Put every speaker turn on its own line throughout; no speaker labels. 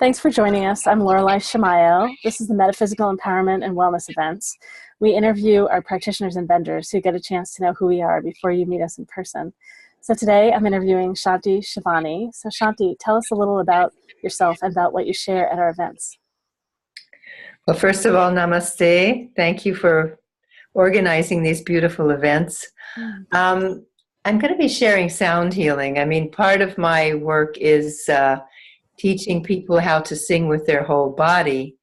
Thanks for joining us. I'm Lorelei Shamayo. This is the Metaphysical Empowerment and Wellness Events. We interview our practitioners and vendors who get a chance to know who we are before you meet us in person. So today I'm interviewing Shanti Shivani. So Shanti, tell us a little about yourself and about what you share at our events.
Well, first of all, namaste. Thank you for organizing these beautiful events. I'm going to be sharing sound healing. I mean, part of my work is teaching people how to sing with their whole body.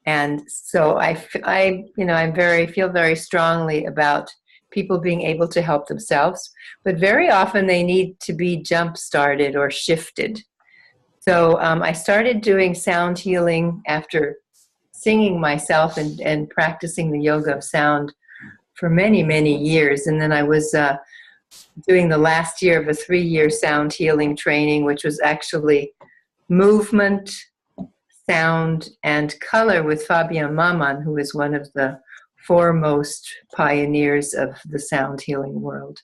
And so I feel very strongly about people being able to help themselves, but very often they need to be jump-started or shifted. So I started doing sound healing after singing myself and practicing the yoga of sound for many, many years. And then I was doing the last year of a 3-year sound healing training, which was actually movement, sound, and color with Fabian Maman, who is one of the foremost pioneers of the sound healing world.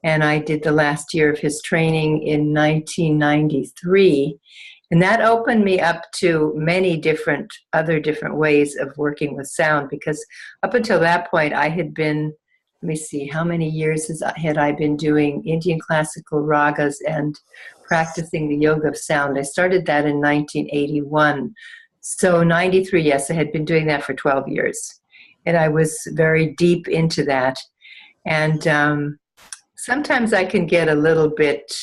And I did the last year of his training in 1993. And that opened me up to many other different ways of working with sound, because up until that point I had been, let me see, how many years had I been doing Indian classical ragas and practicing the yoga of sound? I started that in 1981. So 93, yes, I had been doing that for 12 years. And I was very deep into that. And sometimes I can get a little bit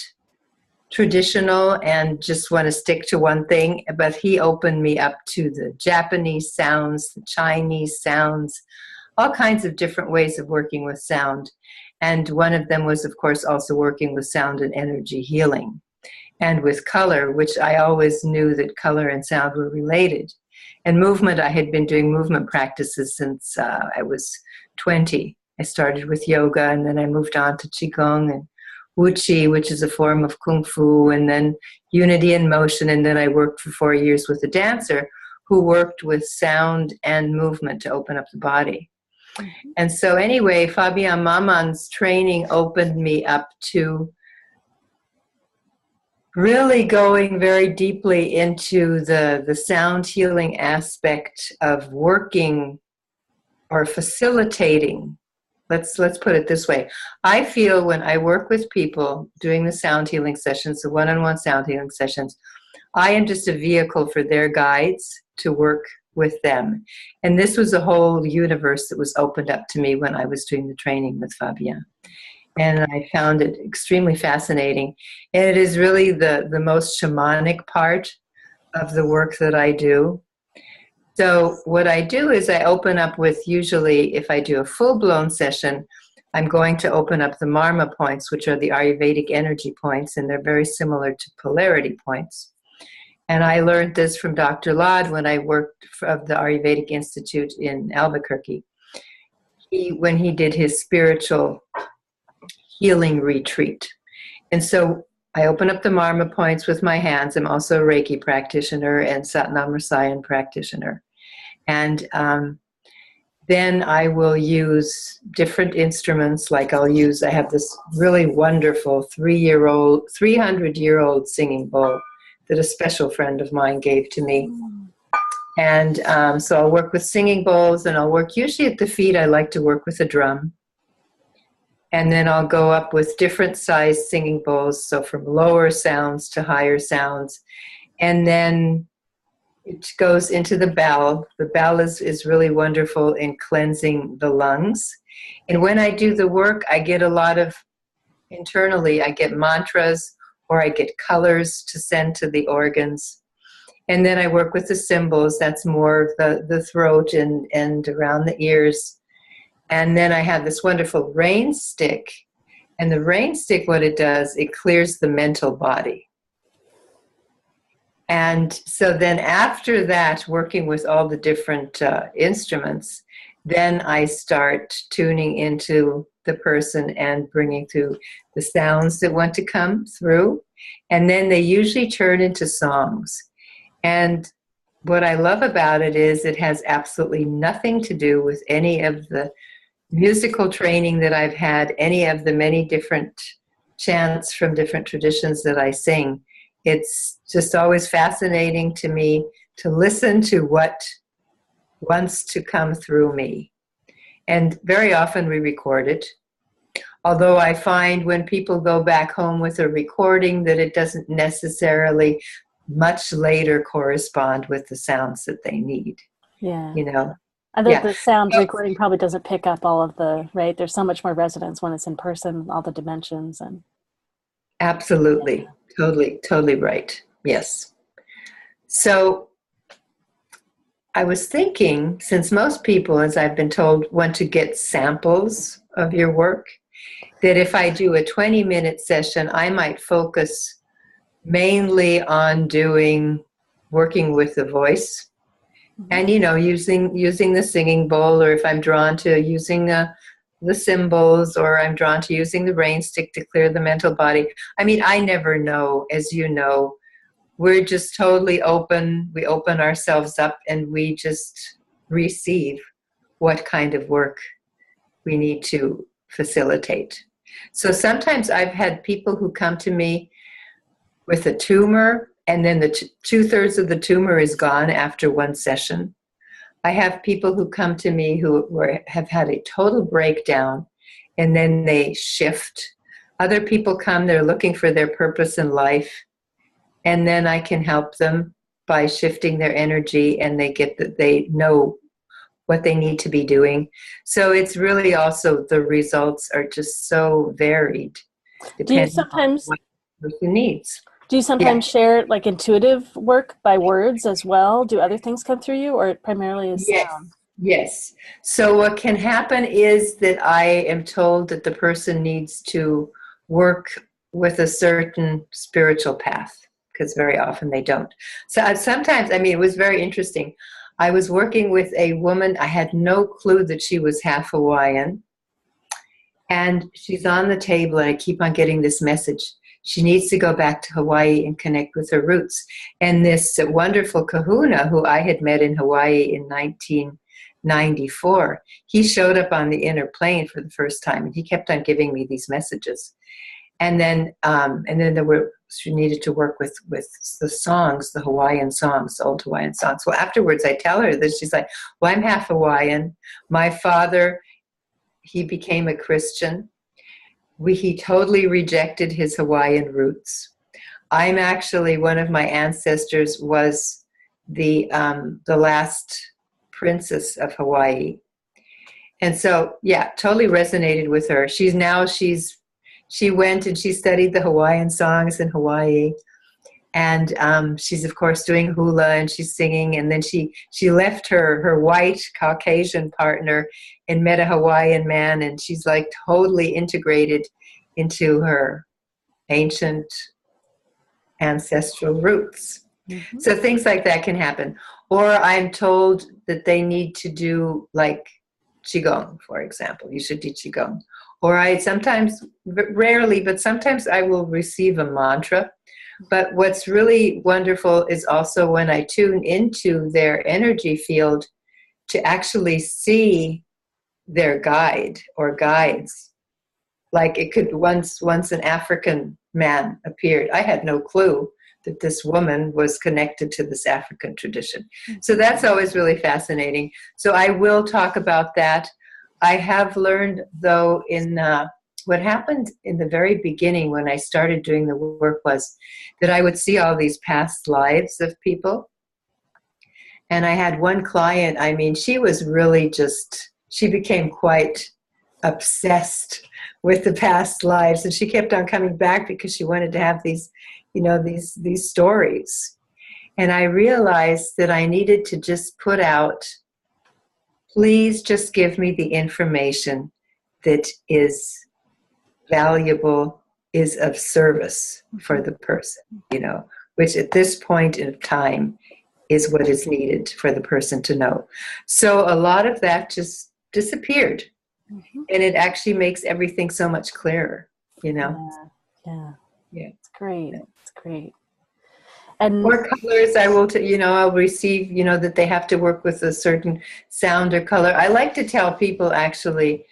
traditional and just want to stick to one thing, but he opened me up to the Japanese sounds, the Chinese sounds, all kinds of different ways of working with sound. And one of them was, of course, also working with sound and energy healing, and with color, which I always knew that color and sound were related. And movement, I had been doing movement practices since I was 20. I started with yoga, and then I moved on to Qigong and Wuqi, which is a form of Kung Fu, and then unity and motion. And then I worked for 4 years with a dancer who worked with sound and movement to open up the body. And so anyway, Fabian Maman's training opened me up to really going very deeply into the sound healing aspect of working or facilitating. Let's put it this way. I feel when I work with people doing the sound healing sessions, the one-on-one sound healing sessions, I am just a vehicle for their guides to work with them. And this was a whole universe that was opened up to me when I was doing the training with Fabian. And I found it extremely fascinating. And it is really the most shamanic part of the work that I do. So what I do is I open up with, usually if I do a full-blown session, I'm going to open up the marma points, which are the Ayurvedic energy points, and they're very similar to polarity points. And I learned this from Dr. Lad when I worked for the Ayurvedic Institute in Albuquerque. When he did his spiritual healing retreat. And so I open up the marma points with my hands. I'm also a Reiki practitioner and Satnam Rasayan practitioner. And then I will use different instruments. Like I have this really wonderful 300-year-old singing bowl that a special friend of mine gave to me. And so I'll work with singing bowls, and I'll work usually at the feet. I like to work with a drum. And then I'll go up with different size singing bowls, so from lower sounds to higher sounds. And then it goes into the bell. The bell is really wonderful in cleansing the lungs. And when I do the work, I get a lot of, internally, I get mantras or I get colors to send to the organs. And then I work with the symbols. That's more of the throat and around the ears. And then I have this wonderful rain stick. And the rain stick, what it does, it clears the mental body. And so then after that, working with all the different instruments, then I start tuning into the person and bringing through the sounds that want to come through. And then they usually turn into songs. And what I love about it is it has absolutely nothing to do with any of the musical training that I've had, any of the many different chants from different traditions that I sing. It's just always fascinating to me to listen to what wants to come through me. And very often we record it. Although I find when people go back home with a recording that it doesn't necessarily much later correspond with the sounds that they need.
Yeah.
You know?
I think the sound recording probably doesn't pick up all of the, right? There's so much more resonance when it's in person, all the dimensions and.
Absolutely. Yeah. Totally right. Yes. So I was thinking, since most people, as I've been told, want to get samples of your work, that if I do a 20-minute session, I might focus mainly on working with the voice. And, using the singing bowl, or if I'm drawn to using the cymbals, or I'm drawn to using the rain stick to clear the mental body. I mean, I never know, as you know. We're just totally open. We open ourselves up and we just receive what kind of work we need to facilitate. So sometimes I've had people who come to me with a tumor, and then the 2/3 of the tumor is gone after one session. I have people who come to me who have had a total breakdown, and then they shift. Other people come, they're looking for their purpose in life, and then I can help them by shifting their energy, and they know what they need to be doing. So it's really also, the results are just so varied, depending on what the person needs.
Do you sometimes share like intuitive work by words as well? Do other things come through you, or primarily is sound?
Yes. So what can happen is that I am told that the person needs to work with a certain spiritual path, because very often they don't. So sometimes, it was very interesting. I was working with a woman. I had no clue that she was half Hawaiian. And she's on the table, and I keep on getting this message. She needs to go back to Hawaii and connect with her roots. And this wonderful kahuna who I had met in Hawaii in 1994, he showed up on the inner plane for the first time, and he kept on giving me these messages. And then she needed to work with the songs, the Hawaiian songs, the old Hawaiian songs. Well, afterwards I tell her this. She's like, well, I'm half Hawaiian. My father, he became a Christian. He totally rejected his Hawaiian roots. I'm actually, one of my ancestors was the last princess of Hawaii. And so, totally resonated with her. She went and she studied the Hawaiian songs in Hawaii. And she's, of course, doing hula, and she's singing. And then she left her white Caucasian partner and met a Hawaiian man. And she's like totally integrated into her ancient ancestral roots. Mm-hmm. So things like that can happen. Or I'm told that they need to do like Qigong, for example. You should do Qigong. Or I sometimes, rarely, but sometimes I will receive a mantra. But what's really wonderful is also when I tune into their energy field to actually see their guide or guides. Like it could once an African man appeared. I had no clue that this woman was connected to this African tradition. So that's always really fascinating. So I will talk about that. I have learned, though, what happened in the very beginning when I started doing the work was that I would see all these past lives of people. And I had one client, she was really she became quite obsessed with the past lives. And she kept on coming back because she wanted to have these stories. And I realized that I needed to just put out, please just give me the information that is valuable, is of service for the person, which at this point in time is what is needed for the person to know. So a lot of that just disappeared. Mm-hmm. And it actually makes everything so much clearer, Yeah.
It's great. It's great. And
or colors, I will, I'll receive, that they have to work with a certain sound or color. I like to tell people, actually,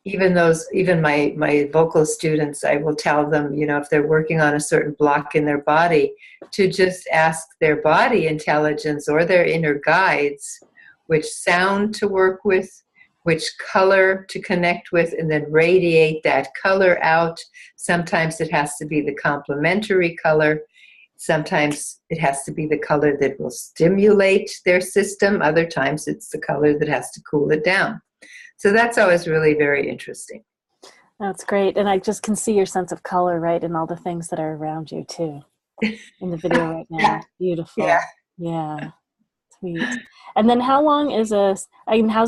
even my vocal students, I will tell them, if they're working on a certain block in their body, to just ask their body intelligence or their inner guides which sound to work with, which color to connect with, and then radiate that color out. Sometimes it has to be the complementary color. Sometimes it has to be the color that will stimulate their system. Other times it's the color that has to cool it down. So that's always really very interesting.
That's great. And I just can see your sense of color, right, and all the things that are around you too in the video right now.
Yeah.
Beautiful.
Yeah.
Yeah. Sweet. And then how's a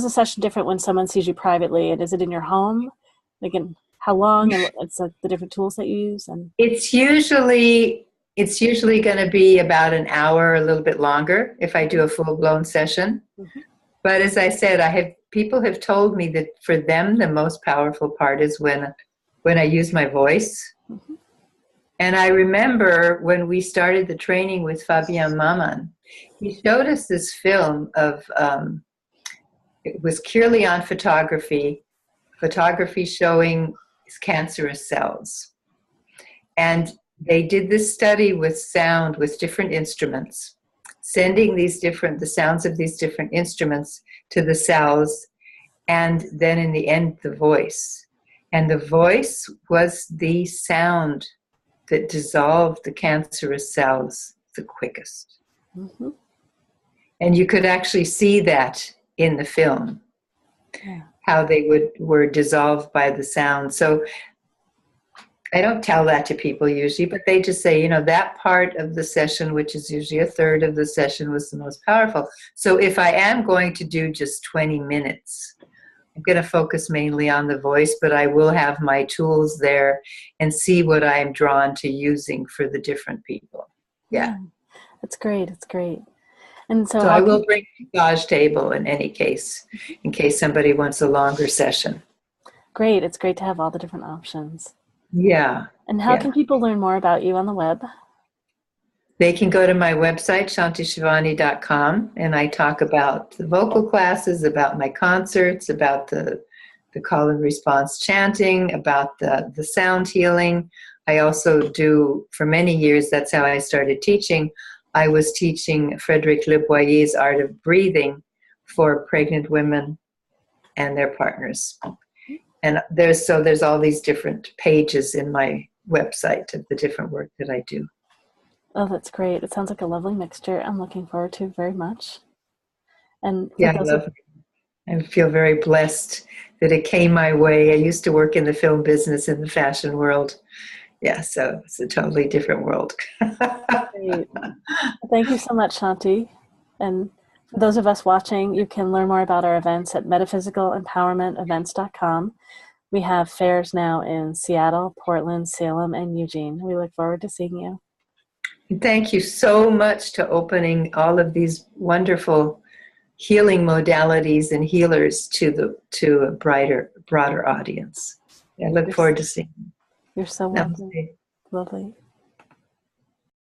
session different when someone sees you privately? And is it in your home? Like, how long? And it's the different tools that you use? And
It's usually going to be about an hour, a little bit longer if I do a full-blown session.
mm-hmm.
But as I said, people have told me that for them the most powerful part is when I use my voice.
Mm-hmm.
And I remember when we started the training with Fabian Maman, he showed us this film of it was Kirlian photography showing cancerous cells. And they did this study with sound, with different instruments, sending the sounds of these different instruments to the cells, and then in the end, the voice. And the voice was the sound that dissolved the cancerous cells the quickest.
Mm-hmm.
And you could actually see that in the film, how they were dissolved by the sound. So I don't tell that to people usually, but they just say, that part of the session, which is usually a third of the session, was the most powerful. So if I am going to do just 20 minutes, I'm going to focus mainly on the voice, but I will have my tools there and see what I'm drawn to using for the different people. Yeah.
That's great. It's great. And so
I will bring a massage table in any case, in case somebody wants a longer session.
Great. It's great to have all the different options.
Yeah.
And how can people learn more about you on the web?
They can go to my website, shantishivani.com, and I talk about the vocal classes, about my concerts, about the call and response chanting, about the sound healing. I also do, for many years, that's how I started teaching. I was teaching Frederic Leboyer's Art of Breathing for pregnant women and their partners. And there's all these different pages in my website of the different work that I do.
Oh, that's great. It sounds like a lovely mixture. I'm looking forward to it very much. And
yeah, I feel very blessed that it came my way. I used to work in the film business in the fashion world. Yeah, so it's a totally different world.
Great. Thank you so much, Shanti. And for those of us watching, you can learn more about our events at MetaphysicalEmpowermentEvents.com. We have fairs now in Seattle, Portland, Salem, and Eugene. We look forward to seeing you.
Thank you so much to opening all of these wonderful healing modalities and healers to a broader audience. I look forward to seeing you.
You're so welcome. Lovely.